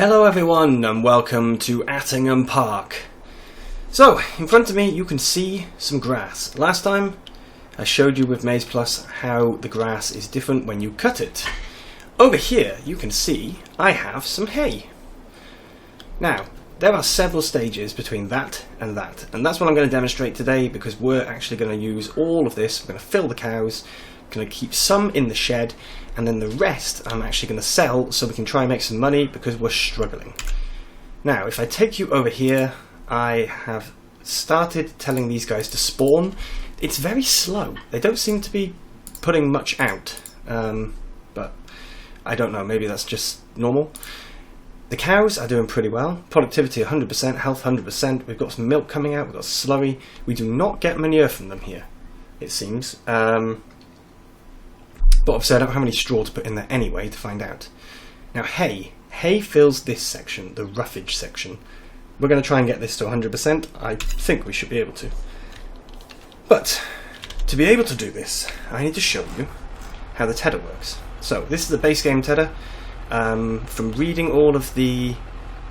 Hello everyone and welcome to Attingham Park. So, in front of me you can see some grass. Last time I showed you with Maizeplus how the grass is different when you cut it. Over here you can see I have some hay. Now, there are several stages between that, and that's what I'm going to demonstrate today because we're actually going to use all of this. I'm going to fill the cows, going to keep some in the shed, and then the rest I'm actually going to sell so we can try and make some money because we're struggling. Now, if I take you over here, I have started telling these guys to spawn. It's very slow. They don't seem to be putting much out, but I don't know, maybe that's just normal. The cows are doing pretty well. Productivity 100%, health 100%. We've got some milk coming out, we've got slurry. We do not get manure from them here, it seems. But obviously I don't have any straw to put in there anyway to find out. Now hay. Hay fills this section, the roughage section. We're going to try and get this to 100%. I think we should be able to. But to be able to do this, I need to show you how the tedder works. So this is the base game tedder. From reading all of the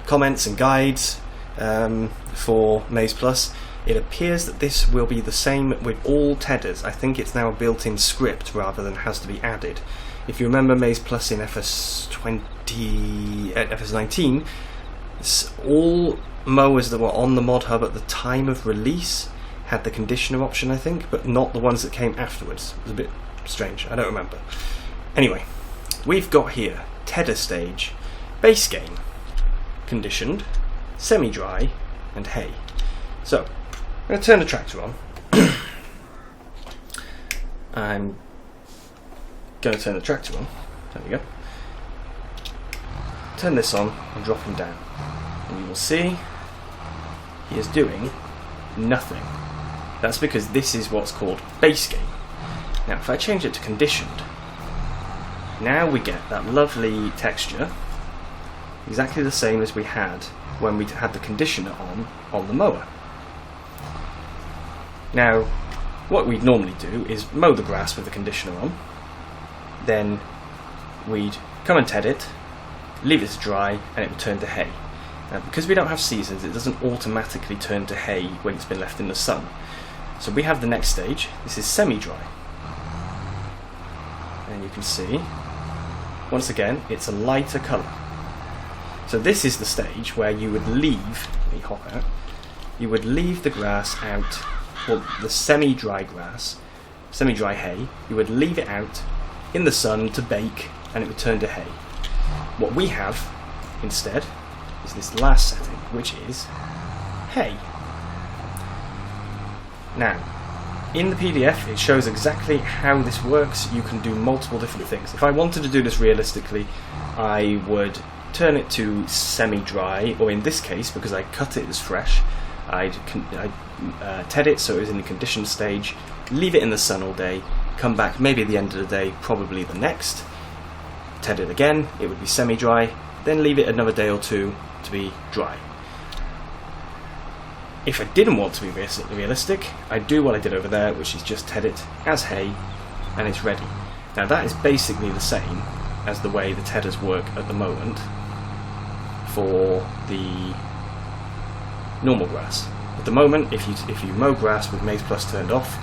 comments and guides for Maizeplus, it appears that this will be the same with all tedders. I think it's now a built-in script rather than has to be added. If you remember Maizeplus in FS19, all mowers that were on the mod hub at the time of release had the conditioner option, I think, but not the ones that came afterwards. It was a bit strange, I don't remember. Anyway, we've got here tedder stage, base game, conditioned, semi-dry, and hay. So, I'm going to turn the tractor on. I'm going to turn the tractor on. There we go. Turn this on and drop him down. And you will see he is doing nothing. That's because this is what's called base game. Now, if I change it to conditioned, now we get that lovely texture, exactly the same as we had when we had the conditioner on the mower. Now, what we'd normally do is mow the grass with the conditioner on, then we'd come and ted it, leave it to dry, and it would turn to hay. Now, because we don't have seasons, it doesn't automatically turn to hay when it's been left in the sun. So we have the next stage. This is semi-dry. And you can see, once again, it's a lighter colour. So this is the stage where you would leave, let me hop out, you would leave the grass out, well, the semi-dry grass, semi-dry hay, you would leave it out in the sun to bake and it would turn to hay. What we have instead is this last setting, which is hay. Now, in the PDF it shows exactly how this works. You can do multiple different things. If I wanted to do this realistically, I would turn it to semi-dry, or in this case, because I cut it as fresh, I'd ted it so it was in the conditioned stage, leave it in the sun all day, come back maybe at the end of the day, probably the next, ted it again, it would be semi-dry, then leave it another day or two to be dry. If I didn't want to be realistic, I'd do what I did over there, which is just ted it as hay, and it's ready. Now that is basically the same as the way the tedders work at the moment for the normal grass. At the moment, if you mow grass with Maizeplus turned off,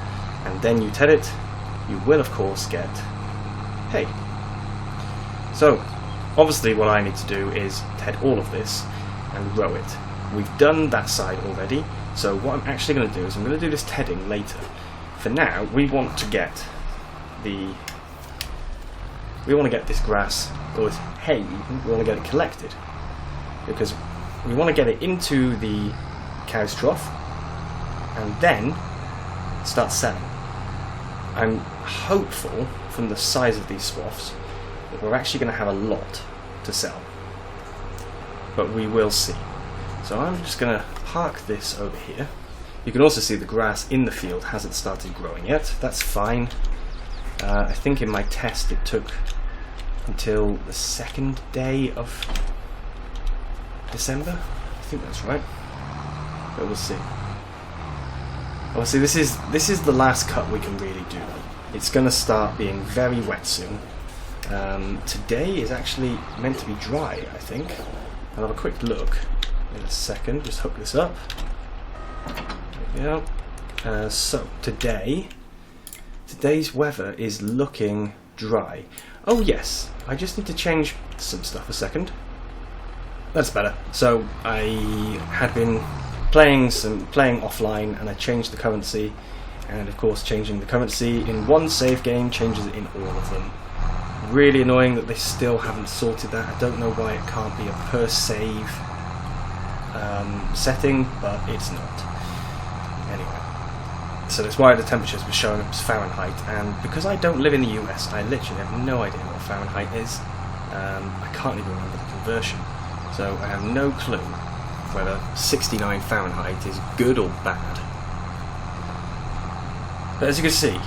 and then you ted it, you will of course get hay. So, obviously what I need to do is ted all of this and row it. We've done that side already, so what I'm actually going to do is I'm going to do this tedding later. For now, we want to get this grass, or this hay, we want to get it collected, because we want to get it into the cow's trough and then start selling. I'm hopeful from the size of these swaths that we're actually going to have a lot to sell, but we will see. So I'm just going to park this over here. You can also see the grass in the field hasn't started growing yet. That's fine. I think in my test it took until the 2nd day of December. I think that's right. But we'll see. Obviously this is the last cut we can really do. It's going to start being very wet soon. Today is actually meant to be dry, I think. I'll have a quick look in a second, just hook this up. There we go. So today's weather is looking dry. Oh yes, I just need to change some stuff a second. That's better. So I had been playing offline, and I changed the currency, and of course changing the currency in one save game changes it in all of them. Really annoying that they still haven't sorted that. I don't know why it can't be a per save setting, but it's not. Anyway, so that's why the temperatures were showing up as Fahrenheit, and because I don't live in the US, I literally have no idea what Fahrenheit is. I can't even remember the conversion, so I have no clue whether 69 Fahrenheit is good or bad. But as you can see,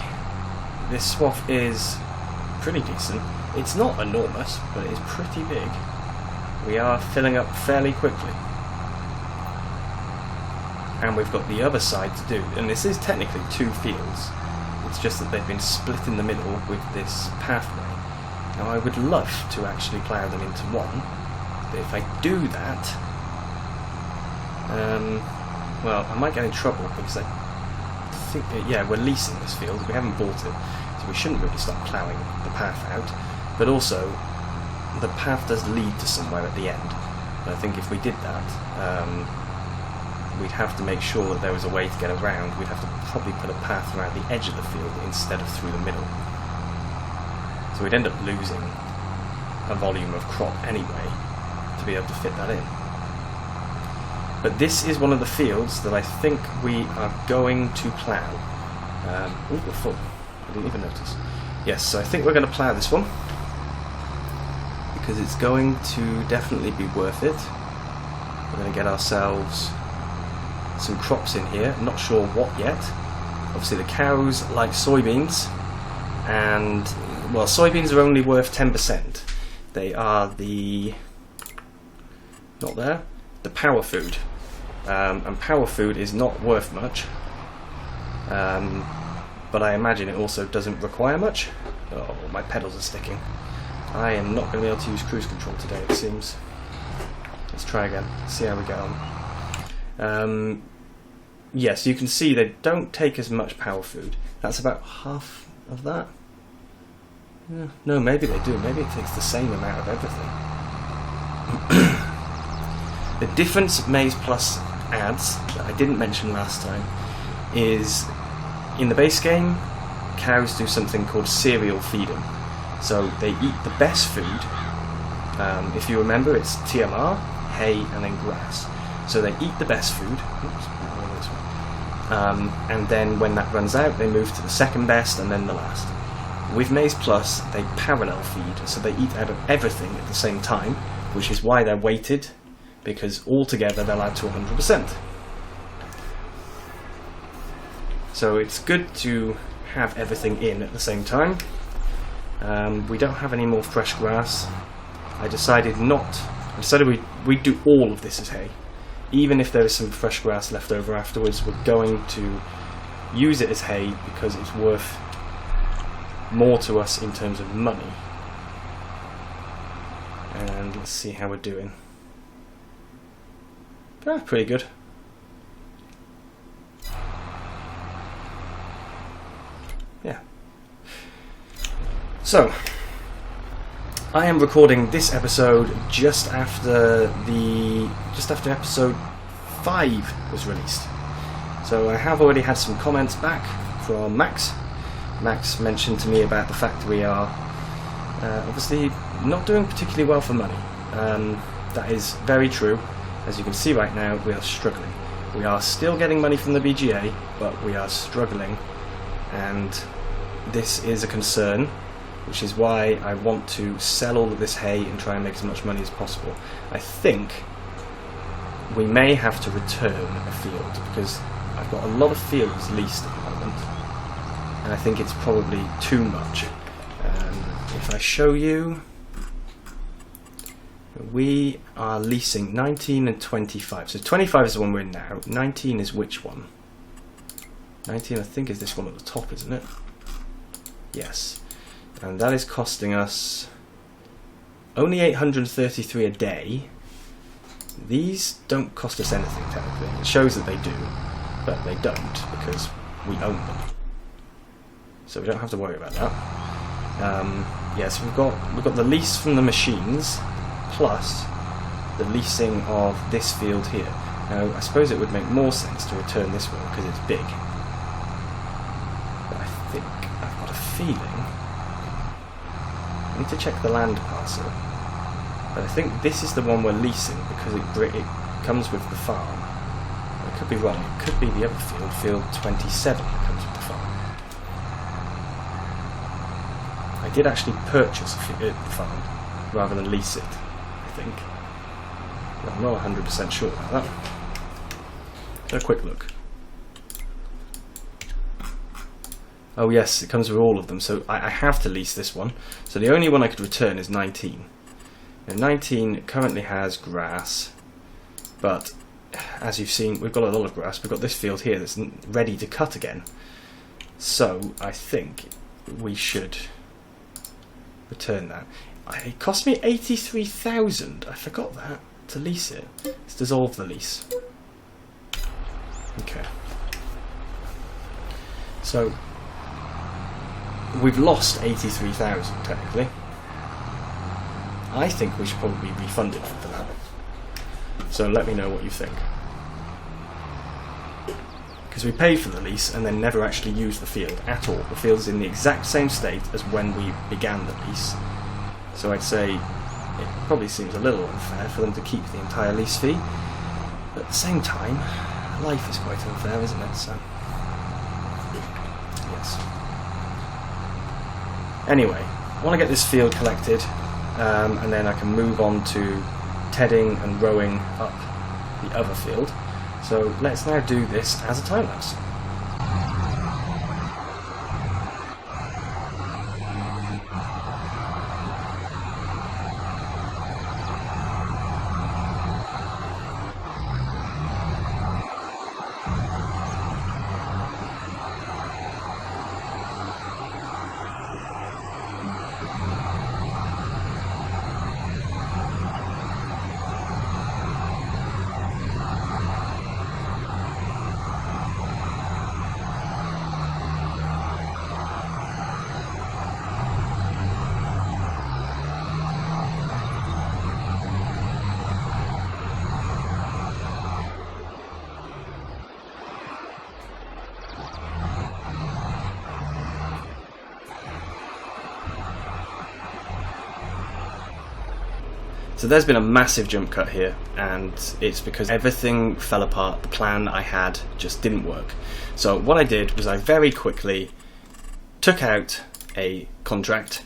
this swath is pretty decent. It's not enormous, but it is pretty big. We are filling up fairly quickly. And we've got the other side to do, and this is technically 2 fields. It's just that they've been split in the middle with this pathway. Now I would love to actually plough them into one, but if I do that, well, I might get in trouble because I think that, yeah, we're leasing this field, we haven't bought it, so we shouldn't really start ploughing the path out. But also, the path does lead to somewhere at the end. And I think if we did that, we'd have to make sure that there was a way to get around. We'd have to probably put a path around the edge of the field instead of through the middle. So we'd end up losing a volume of crop anyway to be able to fit that in. But this is one of the fields that I think we are going to plough. Oh, we're full. I didn't even notice. Yes, so I think we're going to plough this one, because it's going to definitely be worth it. We're going to get ourselves some crops in here. I'm not sure what yet. Obviously the cows like soybeans, and well, soybeans are only worth 10%. They are the power food, and power food is not worth much, but I imagine it also doesn't require much. Oh, my pedals are sticking. I am not going to be able to use cruise control today, it seems. Let's try again, see how we get on. Yes, you can see they don't take as much power food. That's about half of that. Yeah, no, maybe they do. Maybe it takes the same amount of everything. The difference Maizeplus adds, that I didn't mention last time, is in the base game, cows do something called cereal feeding. So they eat the best food. If you remember, it's TMR, hay, and then grass. So they eat the best food. Oops, and then when that runs out, they move to the second best and then the last. With Maizeplus, they parallel feed, so they eat out of everything at the same time, which is why they're weighted, because altogether they'll add to 100%. So it's good to have everything in at the same time. We don't have any more fresh grass. I decided we'd do all of this as hay. Even if there is some fresh grass left over afterwards, we're going to use it as hay because it's worth more to us in terms of money. And let's see how we're doing. Pretty good. Yeah. So, I am recording this episode just after episode 5 was released. So I have already had some comments back from Max. Max mentioned to me about the fact we are obviously not doing particularly well for money. That is very true. As you can see right now, we are struggling. We are still getting money from the BGA, but we are struggling, and this is a concern, which is why I want to sell all of this hay and try and make as much money as possible. I think we may have to return a field, because I've got a lot of fields leased at the moment, and I think it's probably too much. If I show you, we are leasing 19 and 25. So 25 is the one we're in now. 19 is which one? 19, I think, is this one at the top, isn't it? Yes. And that is costing us only 833 a day, These don't cost us anything technically. It shows that they do, but they don't because we own them. So we don't have to worry about that. Yes, we've got the lease from the machines plus the leasing of this field here. Now, I suppose it would make more sense to return this one because it's big. But I think I've got a feeling. I need to check the land parcel. But I think this is the one we're leasing because it comes with the farm. I could be wrong. It could be the other field, field 27, that comes with the farm. I did actually purchase the farm rather than lease it, I think. But I'm not 100% sure about that. So a quick look. Oh yes, it comes with all of them, so I have to lease this one. So the only one I could return is 19. Now 19 currently has grass, but as you've seen, we've got a lot of grass. We've got this field here that's ready to cut again. So I think we should return that. It cost me 83,000. I forgot that to lease it. Let's dissolve the lease. Okay. So we've lost 83,000 technically. I think we should probably be refunded for that. So let me know what you think. Because we paid for the lease and then never actually used the field at all. The field is in the exact same state as when we began the lease. So I'd say it probably seems a little unfair for them to keep the entire lease fee. But at the same time, life is quite unfair, isn't it? So, yes. Anyway, I want to get this field collected, and then I can move on to tedding and rowing up the other field. So let's now do this as a time lapse. So there's been a massive jump cut here, and it's because everything fell apart. The plan I had just didn't work. So what I did was I very quickly took out a contract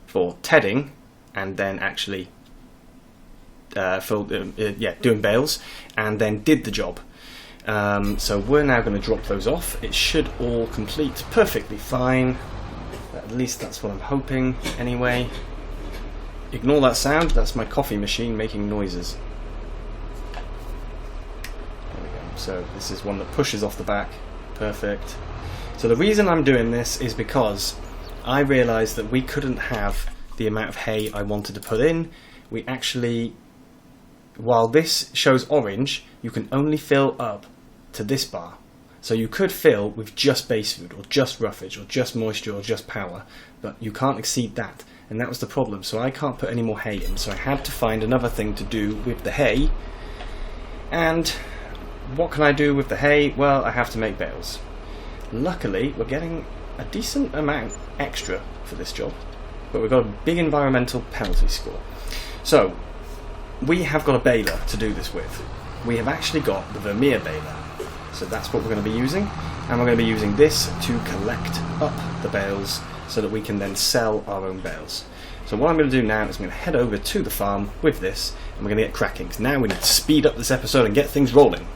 for tedding and then actually doing bales, and then did the job. So we're now going to drop those off. It should all complete perfectly fine. At least that's what I'm hoping anyway. Ignore that sound, that's my coffee machine making noises. There we go. So this is one that pushes off the back. Perfect. So the reason I'm doing this is because I realised that we couldn't have the amount of hay I wanted to put in. We actually, while this shows orange, you can only fill up to this bar. So you could fill with just base food, or just roughage, or just moisture, or just power, but you can't exceed that. And that was the problem, so I can't put any more hay in, so I had to find another thing to do with the hay. And what can I do with the hay? Well, I have to make bales. Luckily, we're getting a decent amount extra for this job, but we've got a big environmental penalty score. So, we have got a baler to do this with. We have actually got the Vermeer baler, so that's what we're going to be using, and we're going to be using this to collect up the bales so that we can then sell our own bales. So what I'm going to do now is I'm going to head over to the farm with this, and we're going to get cracking, because now we need to speed up this episode and get things rolling.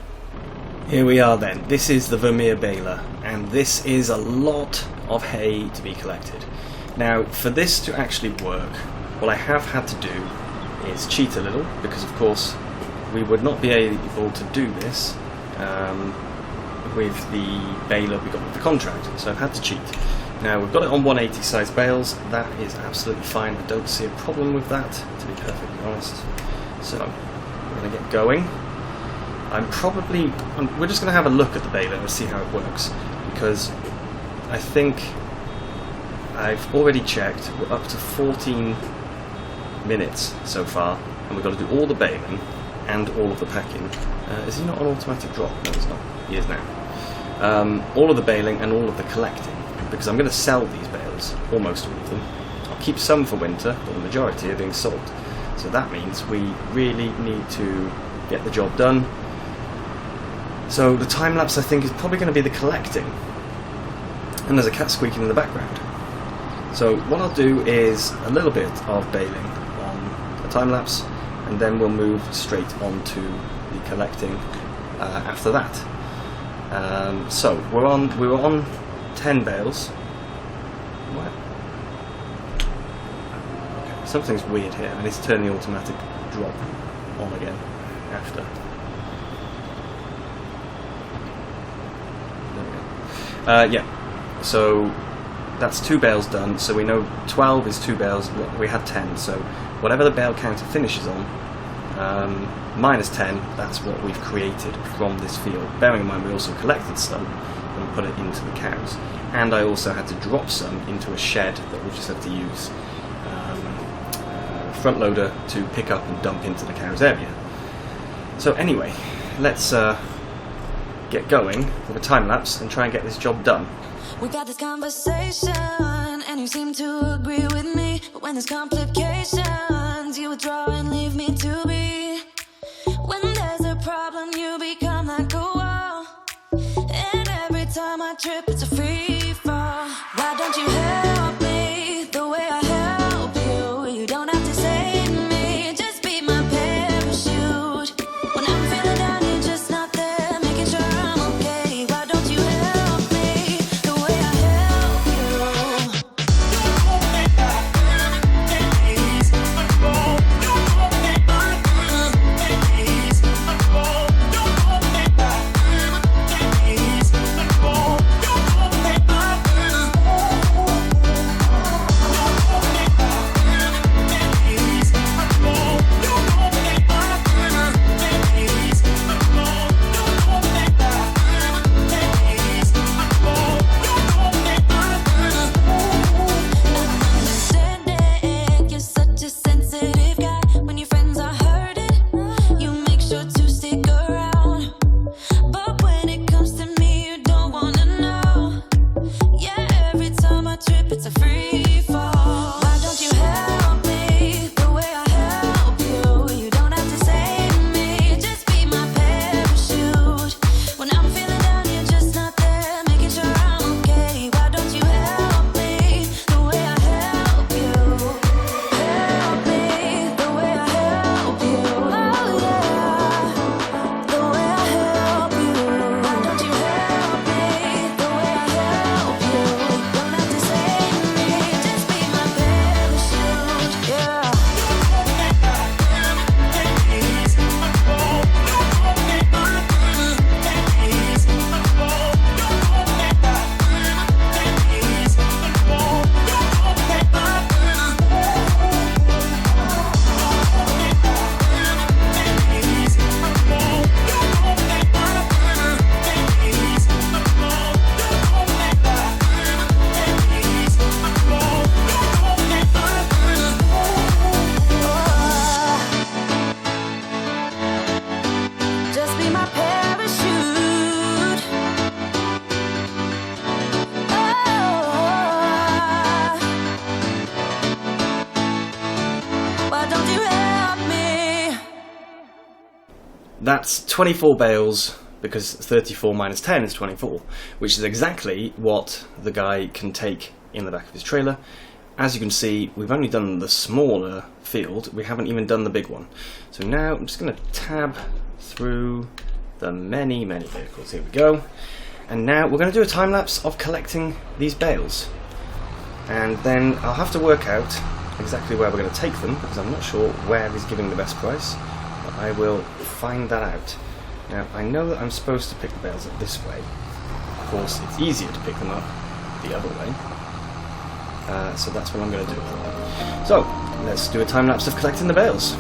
Here we are then. This is the Vermeer baler, and this is a lot of hay to be collected. Now, for this to actually work, what I have had to do is cheat a little, because of course we would not be able to do this with the baler we got with the contract, so I've had to cheat. Now we've got it on 180 size bales. That is absolutely fine. I don't see a problem with that, to be perfectly honest. So we're going to get going. We're just going to have a look at the baler and see how it works, because I think I've already checked, we're up to 14 minutes so far, and we've got to do all the baling and all of the packing. Is he not on automatic drop? No, he's not. He is now. All of the baling and all of the collecting, because I'm going to sell these bales, almost all of them. I'll keep some for winter, but the majority are being sold. So that means we really need to get the job done. So the time lapse, I think, is probably going to be the collecting. And there's a cat squeaking in the background. So what I'll do is a little bit of baling on the time lapse, and then we'll move straight on to the collecting after that. So we were on 10 bales. What? Okay, something's weird here. I need to turn the automatic drop on again after. Yeah, so that's 2 bales done, so we know 12 is 2 bales, we had 10, so whatever the bale counter finishes on, minus 10, that's what we've created from this field. Bearing in mind we also collected some and put it into the cows, and I also had to drop some into a shed that we just have to use front loader to pick up and dump into the cows area. So anyway, let's get going with a time lapse and try and get this job done. We got this conversation and you seem to agree with me, but when there's complications you withdraw and leave me to be. When there's a problem you become like a wall, and every time I trip it's a free fall. Why don't you help me the way I help you? You don't have to save me, just be my parachute. When I'm feeling down you're just not there, making sure I'm okay. Why don't you help me the way I help you? That's 24 bales, because 34 minus 10 is 24, which is exactly what the guy can take in the back of his trailer. As you can see, we've only done the smaller field, we haven't even done the big one. So now I'm just going to tab through the many vehicles. Here we go. And now we're going to do a time lapse of collecting these bales. And then I'll have to work out exactly where we're going to take them, because I'm not sure where he's giving the best price. But I will find that out. Now, I know that I'm supposed to pick the bales up this way. Of course, it's easier to pick them up the other way. So that's what I'm going to do. So, let's do a time lapse of collecting the bales.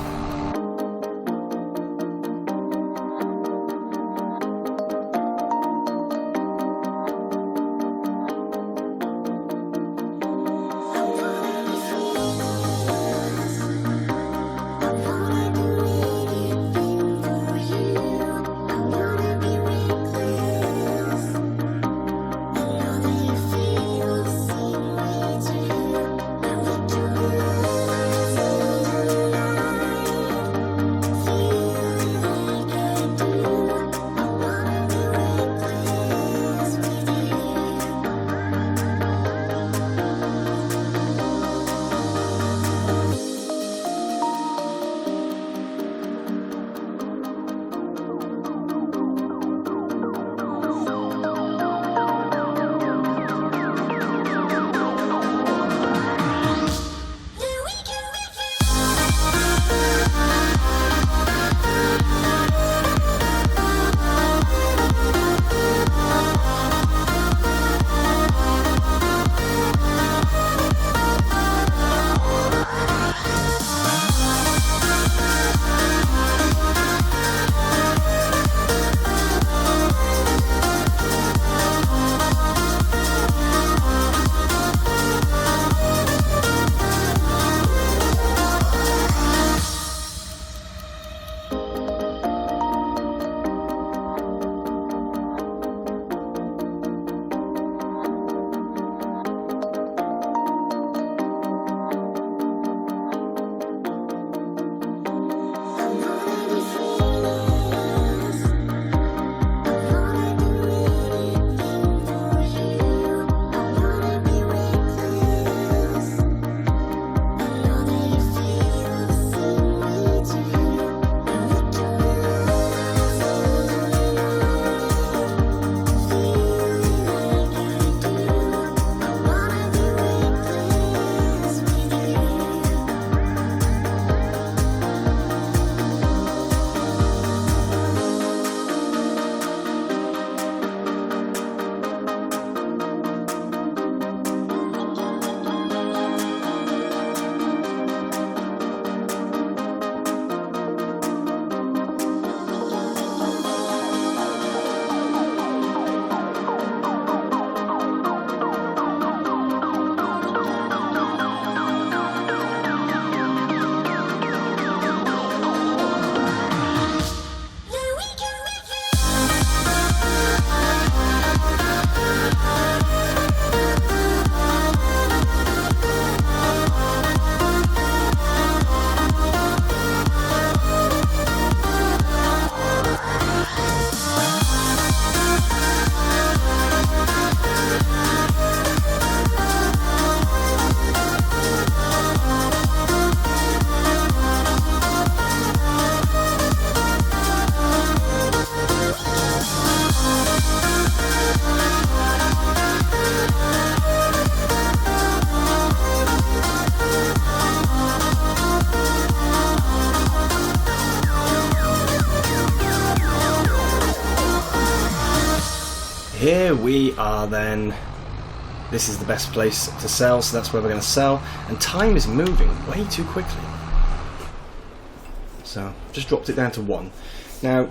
here we are then. This is the best place to sell, so that's where we're going to sell. And time is moving way too quickly. So, just dropped it down to 1. Now,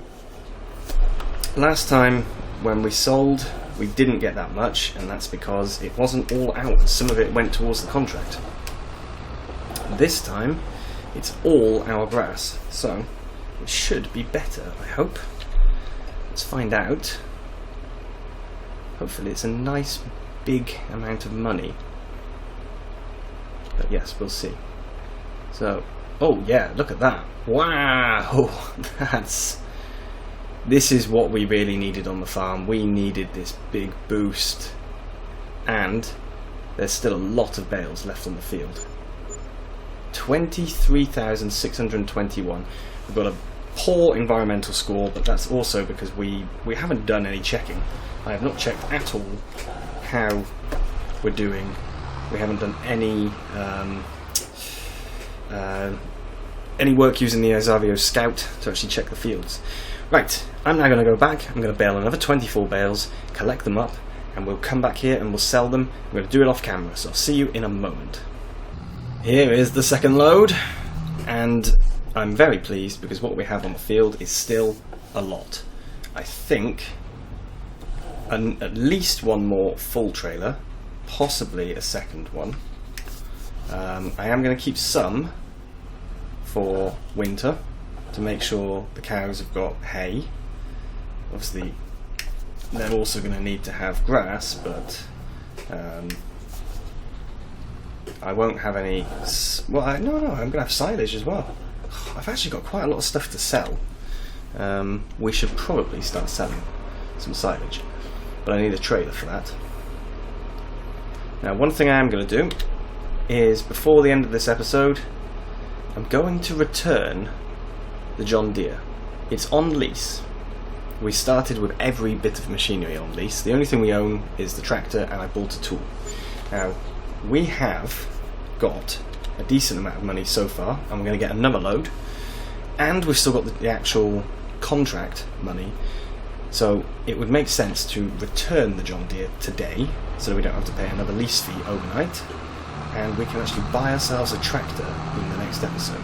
last time when we sold, we didn't get that much, and that's because it wasn't all out. Some of it went towards the contract. This time, it's all our grass, so it should be better, I hope. Let's find out. Hopefully it's a nice big amount of money. But yes, we'll see. So, oh yeah, look at that. Wow! This is what we really needed on the farm. We needed this big boost. And there's still a lot of bales left on the field. 23,621. We've got a poor environmental score, but that's also because we haven't done any checking. I have not checked at all how we're doing. We haven't done any work using the Azavio Scout to actually check the fields. Right, I'm now going to go back. I'm going to bale another 24 bales, collect them up, and we'll come back here and we'll sell them. I'm going to do it off camera, so I'll see you in a moment. Here is the second load, and I'm very pleased because what we have on the field is still a lot. I think at least one more full trailer, possibly a second one. I am going to keep some for winter to make sure the cows have got hay. Obviously they're also going to need to have grass, but I won't have any. Well, no, I'm going to have silage as well. I've actually got quite a lot of stuff to sell. We should probably start selling some silage, but I need a trailer for that. Now, one thing I am going to do is, before the end of this episode, I'm going to return the John Deere. It's on lease. We started with every bit of machinery on lease. The only thing we own is the tractor, and I bought a tool. Now, we have got a decent amount of money so far. I'm going to get another load, and we've still got the actual contract money. So it would make sense to return the John Deere today, so we don't have to pay another lease fee overnight, and we can actually buy ourselves a tractor in the next episode.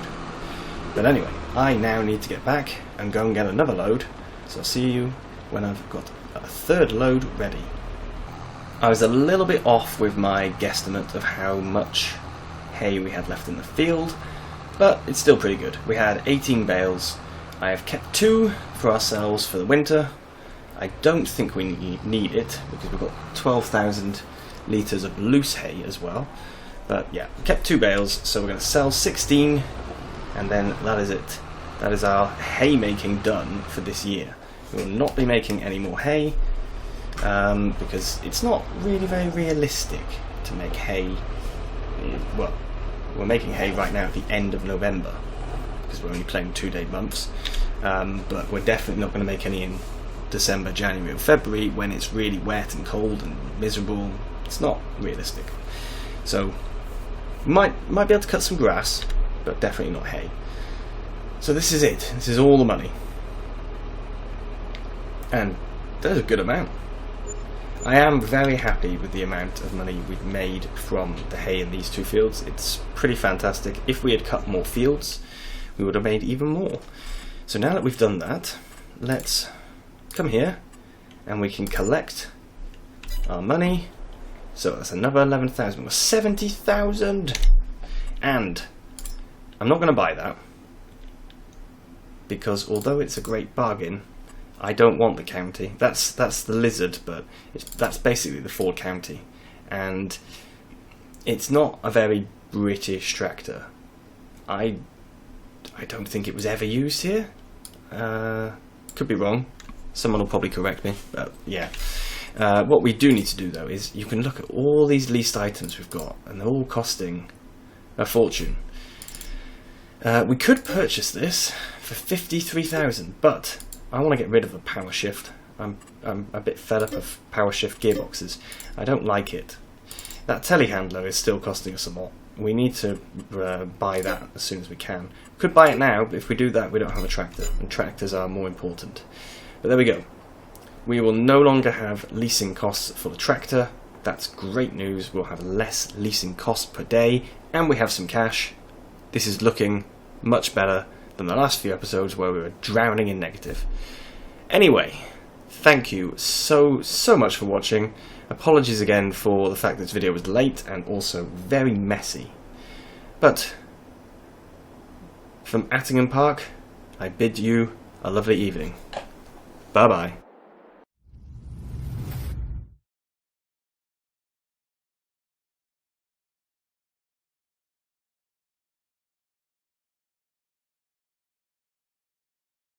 But anyway, I now need to get back and go and get another load, so I'll see you when I've got a third load ready. I was a little bit off with my guesstimate of how much hay we had left in the field, but it's still pretty good. We had 18 bales. I have kept 2 for ourselves for the winter. I don't think we need it because we've got 12,000 litres of loose hay as well. But yeah, we kept 2 bales, so we're going to sell 16, and then that is it. That is our hay making done for this year. We will not be making any more hay because it's not really very realistic to make hay. Well, we're making hay right now at the end of November because we're only playing 2-day months, but we're definitely not going to make any in December, January or February when it's really wet and cold and miserable. It's not realistic. So might be able to cut some grass, but definitely not hay. So this is it. This is all the money, and there's a good amount. I am very happy with the amount of money we've made from the hay in these 2 fields. It's pretty fantastic. If we had cut more fields, we would have made even more. So now that we've done that, let's come here and we can collect our money. So that's another 11,000, 70,000, and I'm not going to buy that because although it's a great bargain, I don't want the county. That's the Lizard, but that's basically the Ford County, and it's not a very British tractor. I don't think it was ever used here. Could be wrong. Someone will probably correct me, but yeah. What we do need to do though is you can look at all these leased items we've got, and they're all costing a fortune. We could purchase this for 53,000, but I want to get rid of the power shift. I'm a bit fed up of power shift gearboxes. I don't like it. That telehandler is still costing us a lot. We need to buy that as soon as we can. Could buy it now, but if we do that we don't have a tractor, and tractors are more important. But there we go. We will no longer have leasing costs for the tractor. That's great news. We'll have less leasing costs per day, and we have some cash. This is looking much better than the last few episodes where we were drowning in negative. Anyway, thank you so much for watching. Apologies again for the fact that this video was late and also very messy. But from Attingham Park, I bid you a lovely evening. Bye bye.